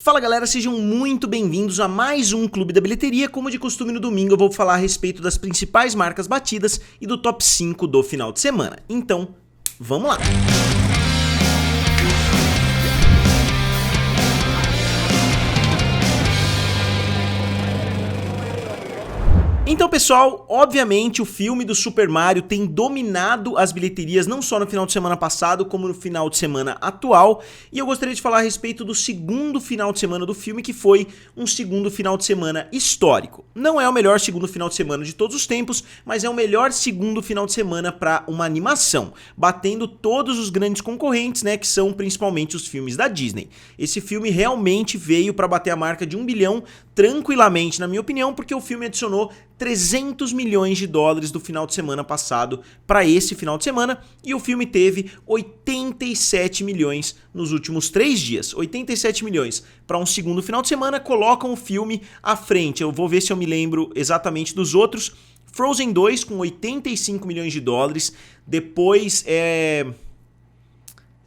Fala galera, sejam muito bem-vindos a mais um Clube da Bilheteria. Como de costume no domingo eu vou falar a respeito das principais marcas batidas e do top 5 do final de semana. Então, vamos lá! Então pessoal, obviamente o filme do Super Mario tem dominado as bilheterias não só no final de semana passado, como no final de semana atual. E eu gostaria de falar a respeito do segundo final de semana do filme, que foi um segundo final de semana histórico. Não é o melhor segundo final de semana de todos os tempos, mas é o melhor segundo final de semana para uma animação, batendo todos os grandes concorrentes, né, que são principalmente os filmes da Disney. Esse filme realmente veio para bater a marca de 1 bilhão tranquilamente, na minha opinião, porque o filme adicionou 300 milhões de dólares do final de semana passado para esse final de semana, e o filme teve 87 milhões nos últimos 3 dias. 87 milhões para um segundo final de semana colocam o filme à frente. Eu vou ver se eu me lembro exatamente dos outros. Frozen 2 com 85 milhões de dólares, depois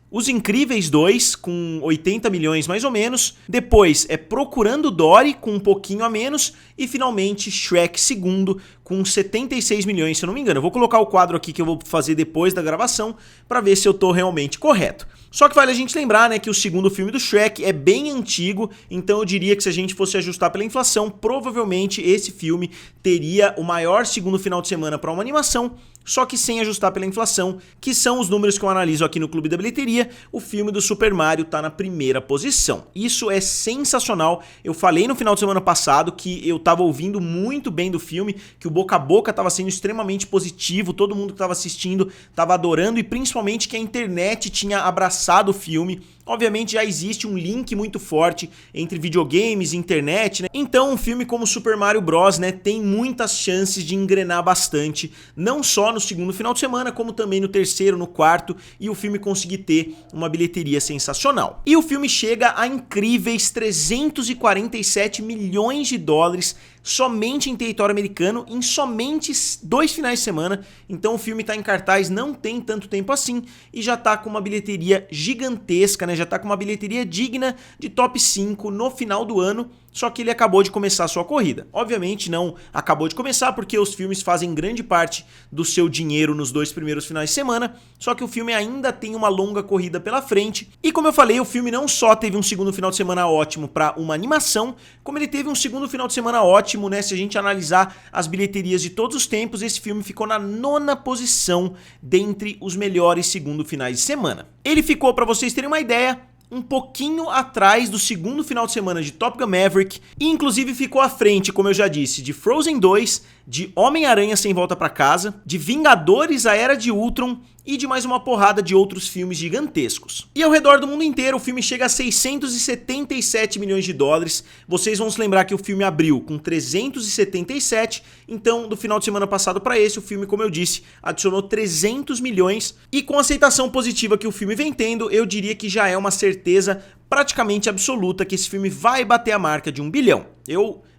Os Incríveis 2, com 80 milhões mais ou menos. Depois Procurando Dory, com um pouquinho a menos. E finalmente Shrek 2, com 76 milhões, se eu não me engano. Eu vou colocar o quadro aqui que eu vou fazer depois da gravação, para ver se eu tô realmente correto. Só que vale a gente lembrar, né, que o segundo filme do Shrek é bem antigo, então eu diria que se a gente fosse ajustar pela inflação, provavelmente esse filme teria o maior segundo final de semana para uma animação, só que sem ajustar pela inflação, que são os números que eu analiso aqui no Clube da Bilheteria. O filme do Super Mario tá na primeira posição. Isso é sensacional. Eu falei no final de semana passado que eu tava ouvindo muito bem do filme, que o boca a boca tava sendo extremamente positivo, todo mundo que tava assistindo tava adorando, e principalmente que a internet tinha abraçado o filme. Obviamente já existe um link muito forte entre videogames e internet, né? Então um filme como Super Mario Bros, né, tem muitas chances de engrenar bastante, não só no segundo final de semana, como também no terceiro, no quarto, e o filme conseguir ter uma bilheteria sensacional. E o filme chega a incríveis 347 milhões de dólares somente em território americano, em somente 2 finais de semana. Então o filme tá em cartaz não tem tanto tempo assim e já tá com uma bilheteria gigantesca, né? Já tá com uma bilheteria digna de top 5 no final do ano. Só que ele acabou de começar a sua corrida. Obviamente não acabou de começar, porque os filmes fazem grande parte do seu dinheiro nos 2 primeiros finais de semana, só que o filme ainda tem uma longa corrida pela frente. E como eu falei, o filme não só teve um segundo final de semana ótimo para uma animação, como ele teve um segundo final de semana ótimo, né? Se a gente analisar as bilheterias de todos os tempos, esse filme ficou na 9ª posição dentre os melhores segundo finais de semana. Ele ficou, para vocês terem uma ideia, um pouquinho atrás do segundo final de semana de Top Gun Maverick, e inclusive ficou à frente, como eu já disse, de Frozen 2, de Homem-Aranha Sem Volta Pra Casa, de Vingadores A Era de Ultron e de mais uma porrada de outros filmes gigantescos. E ao redor do mundo inteiro o filme chega a 677 milhões de dólares. Vocês vão se lembrar que o filme abriu com 377, então do final de semana passado para esse, o filme, como eu disse, adicionou 300 milhões, e com a aceitação positiva que o filme vem tendo, eu diria que já é uma certeza praticamente absoluta que esse filme vai bater a marca de 1 bilhão.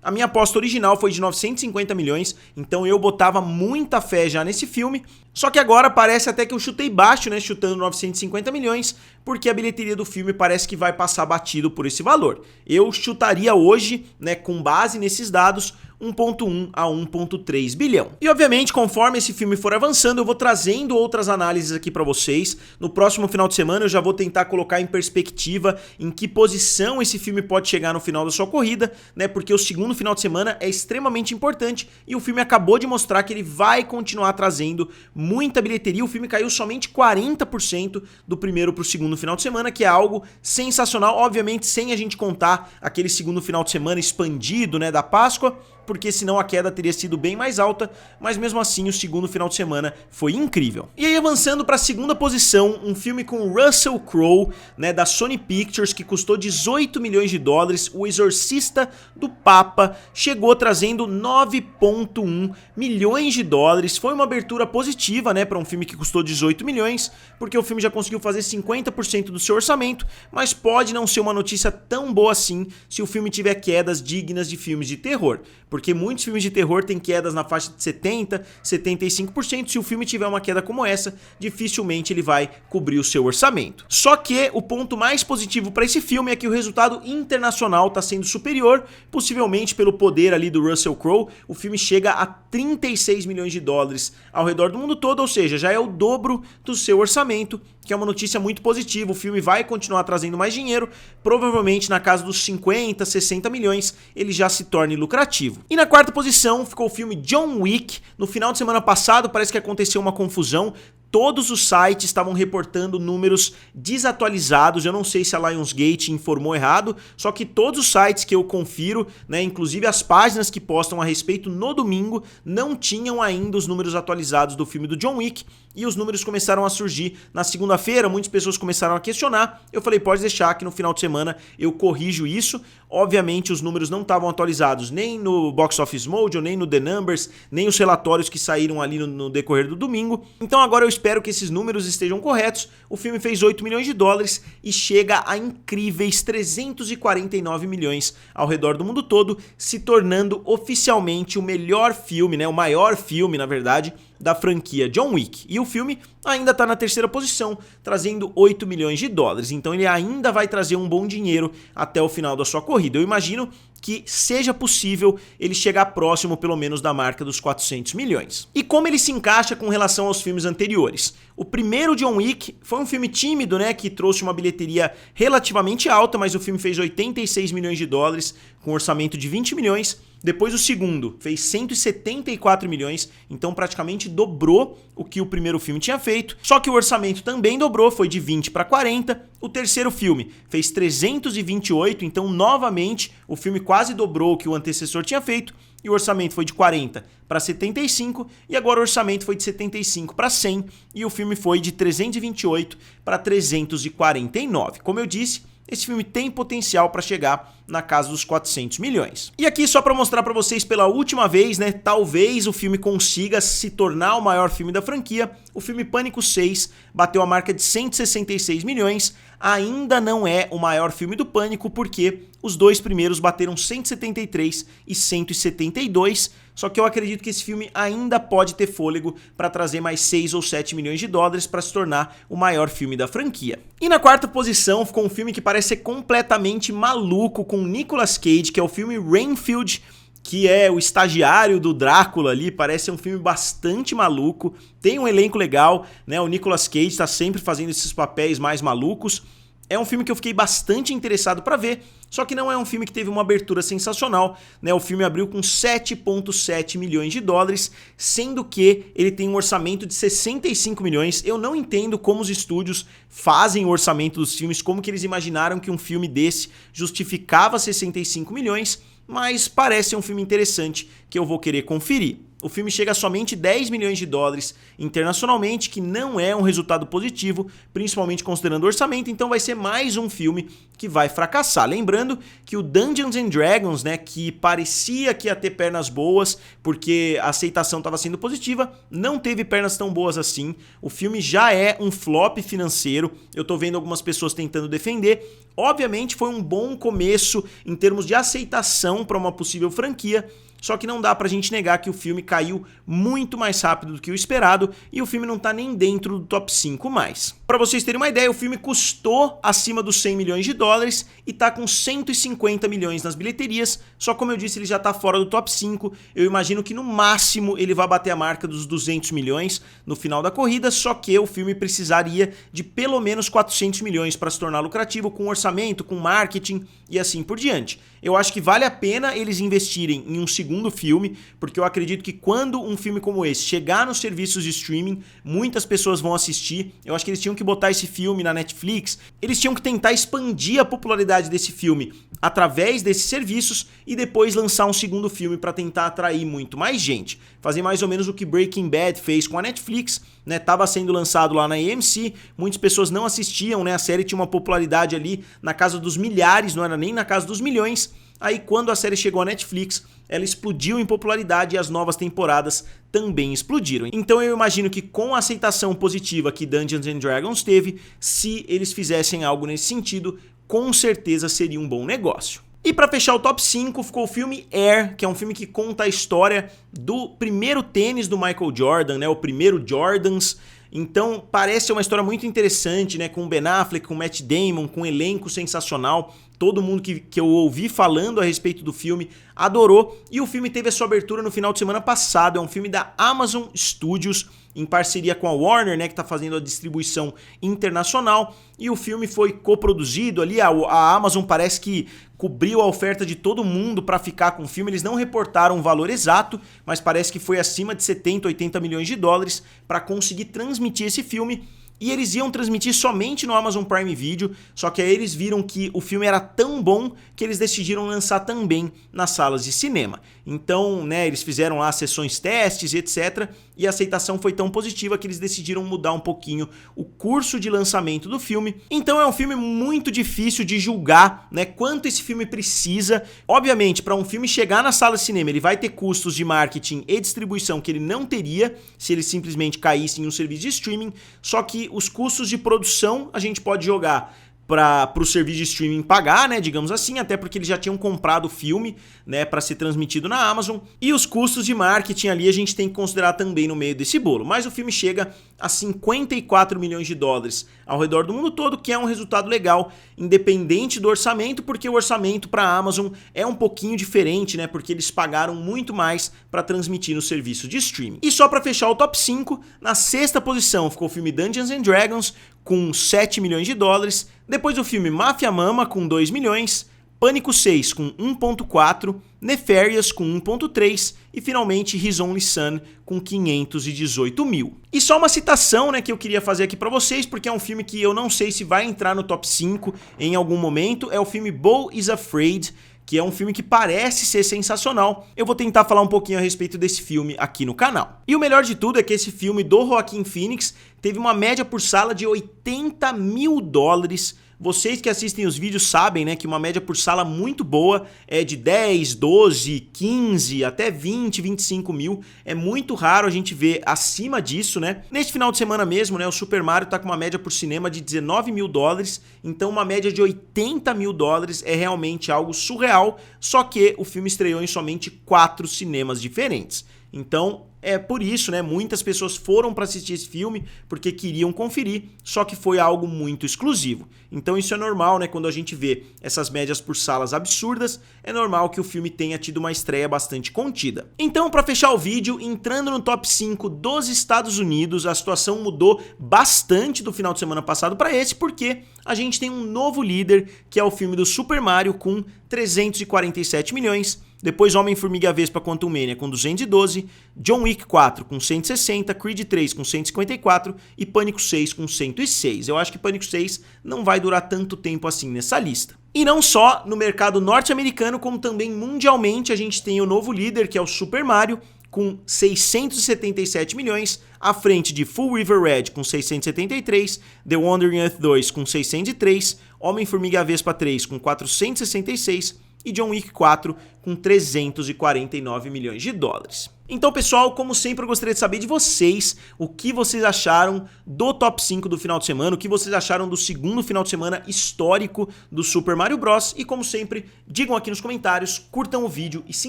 A minha aposta original foi de 950 milhões, então eu botava muita fé já nesse filme. Só que agora parece até que eu chutei baixo, né, chutando 950 milhões, porque a bilheteria do filme parece que vai passar batido por esse valor. Eu chutaria hoje, né, com base nesses dados, 1.1 a 1.3 bilhão. E obviamente, conforme esse filme for avançando, eu vou trazendo outras análises aqui pra vocês. No próximo final de semana eu já vou tentar colocar em perspectiva em que posição esse filme pode chegar no final da sua corrida, né? Porque o segundo final de semana é extremamente importante e o filme acabou de mostrar que ele vai continuar trazendo muita bilheteria. O filme caiu somente 40% do primeiro pro segundo final de semana, que é algo sensacional, obviamente sem a gente contar aquele segundo final de semana expandido, né, da Páscoa, porque senão a queda teria sido bem mais alta, mas mesmo assim o segundo final de semana foi incrível. E aí, avançando para a segunda posição, um filme com Russell Crowe, né, da Sony Pictures, que custou 18 milhões de dólares, O Exorcista do Papa, chegou trazendo 9,1 milhões de dólares. Foi uma abertura positiva, né, para um filme que custou 18 milhões, porque o filme já conseguiu fazer 50% do seu orçamento, mas pode não ser uma notícia tão boa assim se o filme tiver quedas dignas de filmes de terror. porque muitos filmes de terror têm quedas na faixa de 70%, 75%. Se o filme tiver uma queda como essa, dificilmente ele vai cobrir o seu orçamento. Só que o ponto mais positivo para esse filme é que o resultado internacional está sendo superior, possivelmente pelo poder ali do Russell Crowe. O filme chega a 36 milhões de dólares ao redor do mundo todo, ou seja, já é o dobro do seu orçamento, que é uma notícia muito positiva. O filme vai continuar trazendo mais dinheiro, provavelmente na casa dos 50, 60 milhões, ele já se torne lucrativo. E na quarta posição ficou o filme John Wick. No final de semana passado parece que aconteceu uma confusão. Todos os sites estavam reportando números desatualizados. Eu não sei se a Lionsgate informou errado, só que todos os sites que eu confiro, né, inclusive as páginas que postam a respeito no domingo, não tinham ainda os números atualizados do filme do John Wick, e os números começaram a surgir na segunda-feira. Muitas pessoas começaram a questionar. Eu falei, pode deixar que no final de semana eu corrijo isso. Obviamente os números não estavam atualizados nem no Box Office Mojo, nem no The Numbers, nem os relatórios que saíram ali no decorrer do domingo. Então agora eu espero que esses números estejam corretos. O filme fez 8 milhões de dólares e chega a incríveis 349 milhões ao redor do mundo todo, se tornando oficialmente o melhor filme, né, o maior filme, na verdade, da franquia John Wick. E o filme ainda está na terceira posição, trazendo 8 milhões de dólares. Então ele ainda vai trazer um bom dinheiro até o final da sua corrida. Eu imagino que seja possível ele chegar próximo, pelo menos, da marca dos 400 milhões. E como ele se encaixa com relação aos filmes anteriores? O primeiro John Wick foi um filme tímido, né, que trouxe uma bilheteria relativamente alta, mas o filme fez 86 milhões de dólares, com um orçamento de 20 milhões. Depois o segundo fez 174 milhões, então praticamente dobrou o que o primeiro filme tinha feito. Só que o orçamento também dobrou, foi de 20 para 40. O terceiro filme fez 328, então novamente o filme quase dobrou o que o antecessor tinha feito. E o orçamento foi de 40 para 75, e agora o orçamento foi de 75 para 100, e o filme foi de 328 para 349. Como eu disse, esse filme tem potencial para chegar na casa dos 400 milhões. E aqui só para mostrar para vocês pela última vez, né, talvez o filme consiga se tornar o maior filme da franquia. O filme Pânico 6 bateu a marca de 166 milhões, ainda não é o maior filme do Pânico, porque os dois primeiros bateram 173 e 172, só que eu acredito que esse filme ainda pode ter fôlego para trazer mais 6 ou 7 milhões de dólares para se tornar o maior filme da franquia. E na quarta posição ficou um filme que parece ser completamente maluco, com Nicolas Cage, que é o filme Renfield, que é o estagiário do Drácula ali. Parece ser um filme bastante maluco, tem um elenco legal, né? O Nicolas Cage está sempre fazendo esses papéis mais malucos. É um filme que eu fiquei bastante interessado para ver, só que não é um filme que teve uma abertura sensacional, né? O filme abriu com 7,7 milhões de dólares, sendo que ele tem um orçamento de 65 milhões. Eu não entendo como os estúdios fazem o orçamento dos filmes, como que eles imaginaram que um filme desse justificava 65 milhões, mas parece um filme interessante que eu vou querer conferir. O filme chega a somente 10 milhões de dólares internacionalmente, que não é um resultado positivo, principalmente considerando o orçamento, então vai ser mais um filme que vai fracassar. Lembrando que o Dungeons and Dragons, né, que parecia que ia ter pernas boas, porque a aceitação estava sendo positiva, não teve pernas tão boas assim. O filme já é um flop financeiro, eu tô vendo algumas pessoas tentando defender. Obviamente foi um bom começo em termos de aceitação para uma possível franquia, só que não dá pra gente negar que o filme caiu muito mais rápido do que o esperado e o filme não tá nem dentro do top 5 mais. Pra vocês terem uma ideia, o filme custou acima dos 100 milhões de dólares e tá com 150 milhões nas bilheterias, só como eu disse, ele já tá fora do top 5. Eu imagino que no máximo ele vai bater a marca dos 200 milhões no final da corrida, só que o filme precisaria de pelo menos 400 milhões para se tornar lucrativo, com orçamento, com marketing e assim por diante. Eu acho que vale a pena eles investirem em um segundo filme, porque eu acredito que quando um filme como esse chegar nos serviços de streaming, muitas pessoas vão assistir. Eu acho que eles tinham que botar esse filme na Netflix, eles tinham que tentar expandir a popularidade desse filme através desses serviços e depois lançar um segundo filme para tentar atrair muito mais gente. Fazer mais ou menos o que Breaking Bad fez com a Netflix, né? Tava sendo lançado lá na AMC, muitas pessoas não assistiam, né? A série tinha uma popularidade ali na casa dos milhares, não era nem na casa dos milhões. Aí quando a série chegou à Netflix, ela explodiu em popularidade e as novas temporadas também explodiram. Então eu imagino que com a aceitação positiva que Dungeons and Dragons teve, se eles fizessem algo nesse sentido, com certeza seria um bom negócio. E pra fechar o top 5 ficou o filme Air, que é um filme que conta a história do primeiro tênis do Michael Jordan, né, o primeiro Jordans. Então parece ser uma história muito interessante, né, com o Ben Affleck, com o Matt Damon, com um elenco sensacional. Todo mundo que eu ouvi falando a respeito do filme adorou. E o filme teve a sua abertura no final de semana passado. É um filme da Amazon Studios, em parceria com a Warner, né, que está fazendo a distribuição internacional. E o filme foi coproduzido ali. A Amazon parece que cobriu a oferta de todo mundo para ficar com o filme. Eles não reportaram o valor exato, mas parece que foi acima de 70, 80 milhões de dólares para conseguir transmitir esse filme. E eles iam transmitir somente no Amazon Prime Video, só que aí eles viram que o filme era tão bom que eles decidiram lançar também nas salas de cinema. Então, né, eles fizeram lá sessões testes, etc. E a aceitação foi tão positiva que eles decidiram mudar um pouquinho o curso de lançamento do filme. Então é um filme muito difícil de julgar, né, quanto esse filme precisa. Obviamente, para um filme chegar na sala de cinema, ele vai ter custos de marketing e distribuição que ele não teria se ele simplesmente caísse em um serviço de streaming, só que os custos de produção a gente pode jogar para o serviço de streaming pagar, né, digamos assim, até porque eles já tinham comprado o filme, né, para ser transmitido na Amazon, e os custos de marketing ali a gente tem que considerar também no meio desse bolo, mas o filme chega a 54 milhões de dólares ao redor do mundo todo, que é um resultado legal, independente do orçamento, porque o orçamento para a Amazon é um pouquinho diferente, né, porque eles pagaram muito mais para transmitir no serviço de streaming. E só para fechar o top 5, na sexta posição ficou o filme Dungeons and Dragons, com 7 milhões de dólares, depois o filme Máfia Mama com 2 milhões, Pânico 6 com 1.4, Nefarious com 1.3 e finalmente His Only Son com 518 mil. E só uma citação, né, que eu queria fazer aqui pra vocês, porque é um filme que eu não sei se vai entrar no top 5 em algum momento, é o filme Beau is Afraid, que é um filme que parece ser sensacional. Eu vou tentar falar um pouquinho a respeito desse filme aqui no canal. E o melhor de tudo é que esse filme do Joaquin Phoenix teve uma média por sala de 80 mil dólares. Vocês que assistem os vídeos sabem, né, que uma média por sala muito boa é de 10, 12, 15, até 20, 25 mil. É muito raro a gente ver acima disso, né? Neste final de semana mesmo, né, o Super Mario tá com uma média por cinema de 19 mil dólares. Então uma média de 80 mil dólares é realmente algo surreal. Só que o filme estreou em somente 4 cinemas diferentes. Então é por isso, né, muitas pessoas foram para assistir esse filme porque queriam conferir, só que foi algo muito exclusivo. Então isso é normal, né, quando a gente vê essas médias por salas absurdas, é normal que o filme tenha tido uma estreia bastante contida. Então, para fechar o vídeo, entrando no top 5 dos Estados Unidos, a situação mudou bastante do final de semana passado para esse, porque a gente tem um novo líder, que é o filme do Super Mario com 347 milhões, depois Homem-Formiga e a Vespa Quantumania com 212, John Wick 4 com 160, Creed 3 com 154 e Pânico 6 com 106. Eu acho que Pânico 6 não vai durar tanto tempo assim nessa lista. E não só no mercado norte-americano, como também mundialmente a gente tem o novo líder, que é o Super Mario, com 677 milhões, à frente de Full River Red com 673, The Wandering Earth 2 com 603, Homem-Formiga e a Vespa 3 com 466 e John Wick 4 com 349 milhões de dólares. Então, pessoal, como sempre, eu gostaria de saber de vocês o que vocês acharam do top 5 do final de semana, o que vocês acharam do segundo final de semana histórico do Super Mario Bros. E, como sempre, digam aqui nos comentários, curtam o vídeo e se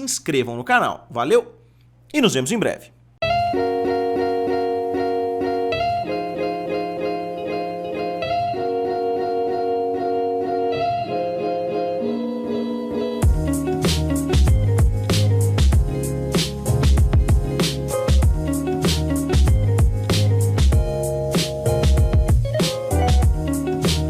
inscrevam no canal. Valeu! E nos vemos em breve.